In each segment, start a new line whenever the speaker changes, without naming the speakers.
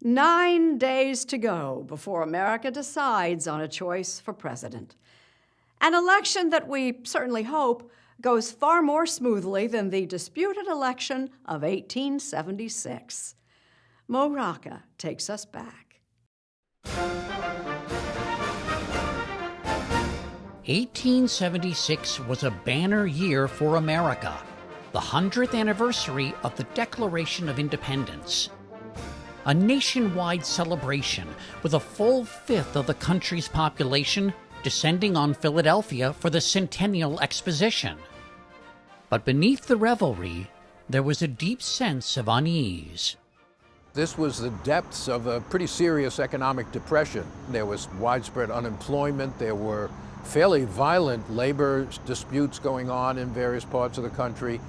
9 days to go before America decides on a choice for president. An election that we certainly hope goes far more smoothly than the disputed election of 1876. Mo Rocca takes us back.
1876 was a banner year for America, the 100th anniversary of the Declaration of Independence. A nationwide celebration with a full fifth of the country's population descending on Philadelphia for the Centennial Exposition. But beneath the revelry, there was a deep sense of unease.
This was the depths of a pretty serious economic depression. There was widespread unemployment. There were fairly violent labor disputes going on in various parts of the country.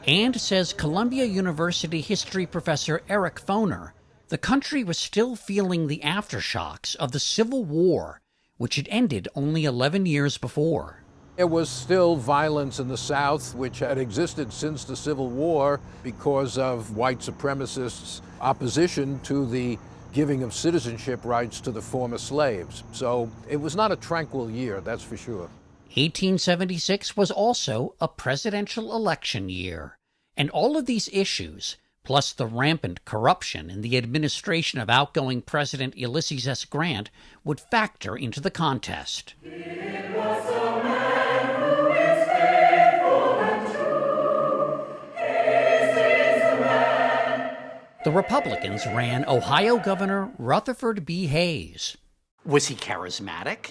And, says Columbia University history professor Eric Foner, the country was still feeling the aftershocks of the Civil War, which had ended only 11 years before.
There was still violence in the South, which had existed since the Civil War because of white supremacists' opposition to the giving of citizenship rights to the former slaves. So it was not a tranquil year, that's for sure.
1876 was also a presidential election year, and all of these issues, plus the rampant corruption in the administration of outgoing President Ulysses S. Grant, would factor into the contest.
It was a man who is faithful and true. Hayes is the man.
The Republicans ran Ohio Governor Rutherford B. Hayes. Was he charismatic?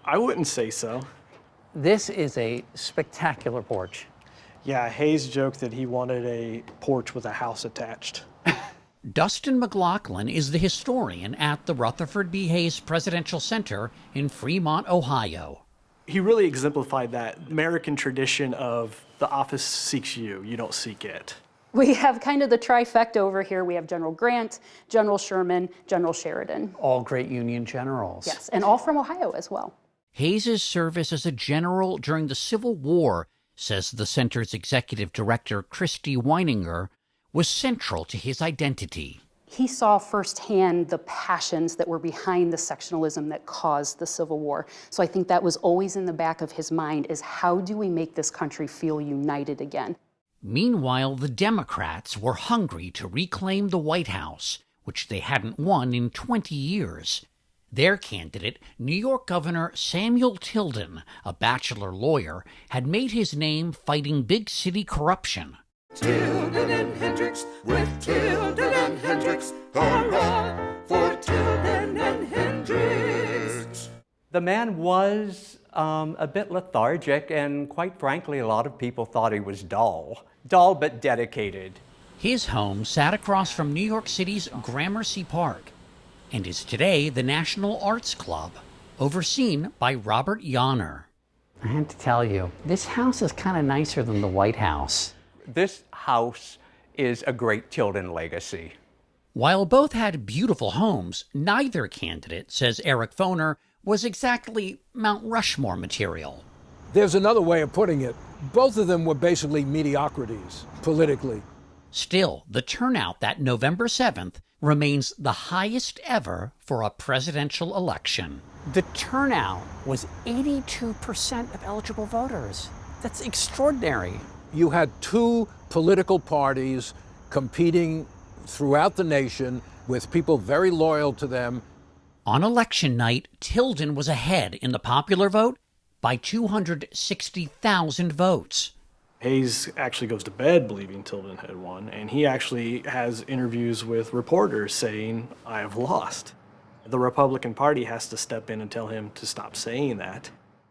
I wouldn't say so.
This is a spectacular porch.
Yeah, Hayes joked that he wanted a porch with a house attached.
Dustin McLaughlin is the historian at the Rutherford B. Hayes Presidential Center in Fremont, Ohio.
He really exemplified that American tradition of the office seeks you, you don't seek it.
We have kind of the trifecta over here. We have General Grant, General Sherman, General Sheridan.
All great Union generals.
Yes, and all from Ohio as well.
Hayes's service as a general during the Civil War, says the center's executive director, Christy Weininger, was central to his identity.
He saw firsthand the passions that were behind the sectionalism that caused the Civil War. So I think that was always in the back of his mind, is how do we make this country feel united again?
Meanwhile, the Democrats were hungry to reclaim the White House, which they hadn't won in 20 years. Their candidate, New York Governor Samuel Tilden, a bachelor lawyer, had made his name fighting big city corruption.
Tilden and Hendricks, with Tilden and Hendricks, hurrah for Tilden and Hendricks.
The man was a bit lethargic, and quite frankly, a lot of people thought he was dull. Dull but dedicated.
His home sat across from New York City's Gramercy Park and is today the National Arts Club, overseen by Robert Yonner.
I have to tell you, this house is kind of nicer than the White House. This house is a great Tilden legacy.
While both had beautiful homes, neither candidate, says Eric Foner, was exactly Mount Rushmore material.
There's another way of putting it. Both of them were basically mediocrities, politically.
Still, the turnout that November 7th remains the highest ever for a presidential election.
The turnout was 82% of eligible voters. That's extraordinary.
You had two political parties competing throughout the nation with people very loyal to them.
On election night, Tilden was ahead in the popular vote by 260,000 votes.
Hayes actually goes to bed believing Tilden had won, and he actually has interviews with reporters saying, I have lost. The Republican Party has to step in and tell him to stop saying that.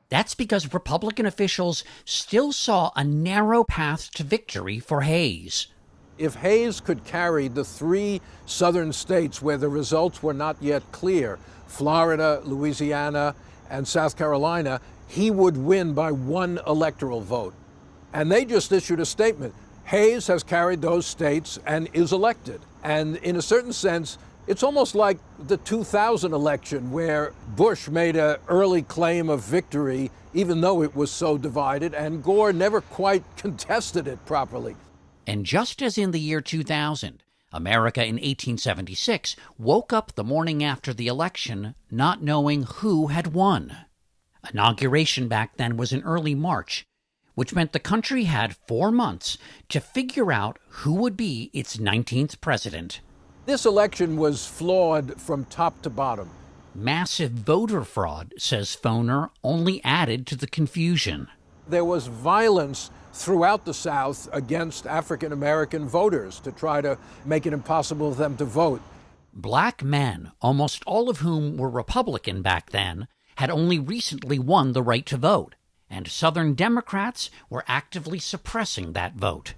That's because Republican officials still saw a narrow path to victory for Hayes.
If Hayes could carry the three southern states where the results were not yet clear, Florida, Louisiana, and South Carolina, he would win by one electoral vote. And they just issued a statement. Hayes has carried those states and is elected. And in a certain sense, it's almost like the 2000 election where Bush made an early claim of victory, even though it was so divided, and Gore never quite contested it properly.
And just as in the year 2000, America in 1876 woke up the morning after the election not knowing who had won. Inauguration back then was in early March, which meant the country had 4 months to figure out who would be its 19th president.
This election was flawed from top to bottom.
Massive voter fraud, says Foner, only added to the confusion.
There was violence throughout the South against African American voters to try to make it impossible for them to vote.
Black men, almost all of whom were Republican back then, had only recently won the right to vote, and Southern Democrats were actively suppressing that vote.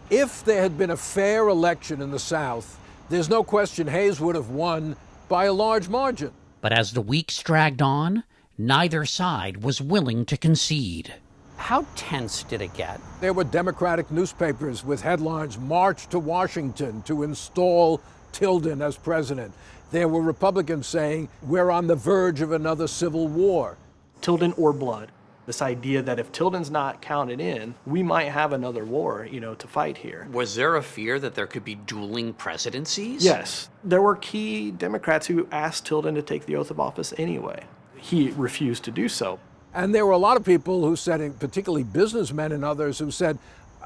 If there had been a fair election in the South, there's no question Hayes would have won by a large margin.
But as the weeks dragged on, neither side was willing to concede. How tense did it get?
There were Democratic newspapers with headlines, "March to Washington to install Tilden as president." There were Republicans saying, "We're on the verge of another civil war."
Tilden or blood. This idea that if Tilden's not counted in, we might have another war, to fight here.
Was there a fear that there could be dueling presidencies?
Yes. There were key Democrats who asked Tilden to take the oath of office anyway. He refused to do so.
And there were a lot of people who said, particularly businessmen and others, who said,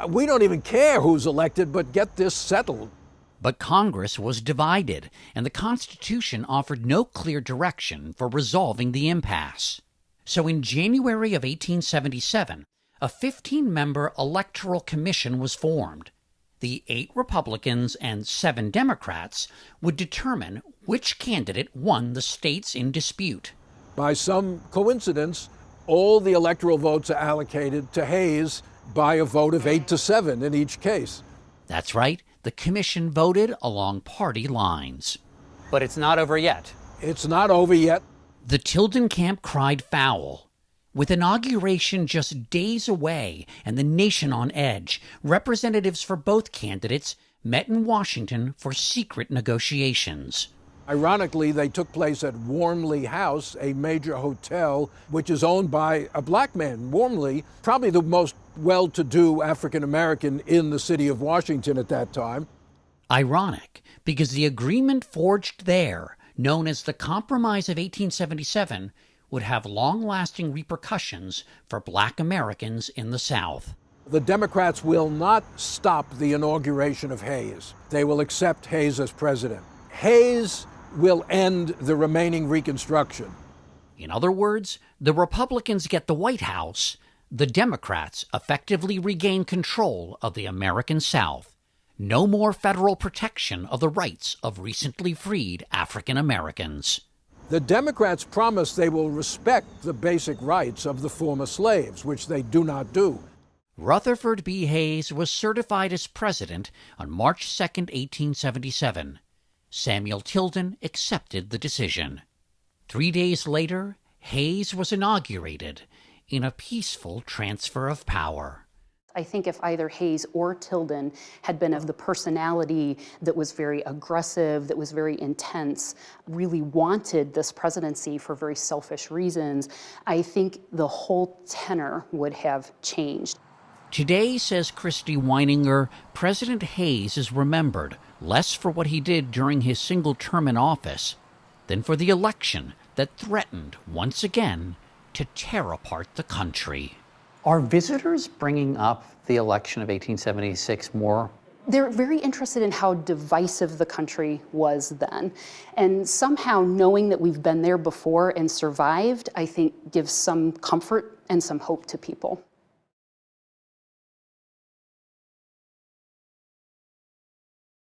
"We don't even care who's elected, but get this settled."
But Congress was divided, and the Constitution offered no clear direction for resolving the impasse. So in January of 1877, a 15-member electoral commission was formed. The 8 Republicans and 7 Democrats would determine which candidate won the states in dispute.
By some coincidence, all the electoral votes are allocated to Hayes by a vote of 8-7 in each case.
That's right, the commission voted along party lines.
But it's not over yet.
It's not over yet.
The Tilden camp cried foul. With inauguration just days away and the nation on edge, representatives for both candidates met in Washington for secret negotiations.
Ironically, they took place at Wormley House, a major hotel which is owned by a black man. Wormley, probably the most well-to-do African American in the city of Washington at that time.
Ironic, because the agreement forged there, known as the Compromise of 1877, would have long-lasting repercussions for black Americans in the South.
The Democrats will not stop the inauguration of Hayes. They will accept Hayes as president. Hayes will end the remaining Reconstruction.
In other words, the Republicans get the White House, the Democrats effectively regain control of the American South. No more federal protection of the rights of recently freed African Americans.
The Democrats promise they will respect the basic rights of the former slaves, which they do not do.
Rutherford B. Hayes was certified as president on March 2, 1877. Samuel Tilden accepted the decision. 3 days later, Hayes was inaugurated in a peaceful transfer of power.
I think if either Hayes or Tilden had been of the personality that was very aggressive, that was very intense, really wanted this presidency for very selfish reasons, I think the whole tenor would have changed.
Today, says Christy Weininger, President Hayes is remembered less for what he did during his single term in office than for the election that threatened, once again, to tear apart the country.
Are visitors bringing up the election of 1876 more?
They're very interested in how divisive the country was then. And somehow knowing that we've been there before and survived, I think gives some comfort and some hope to people.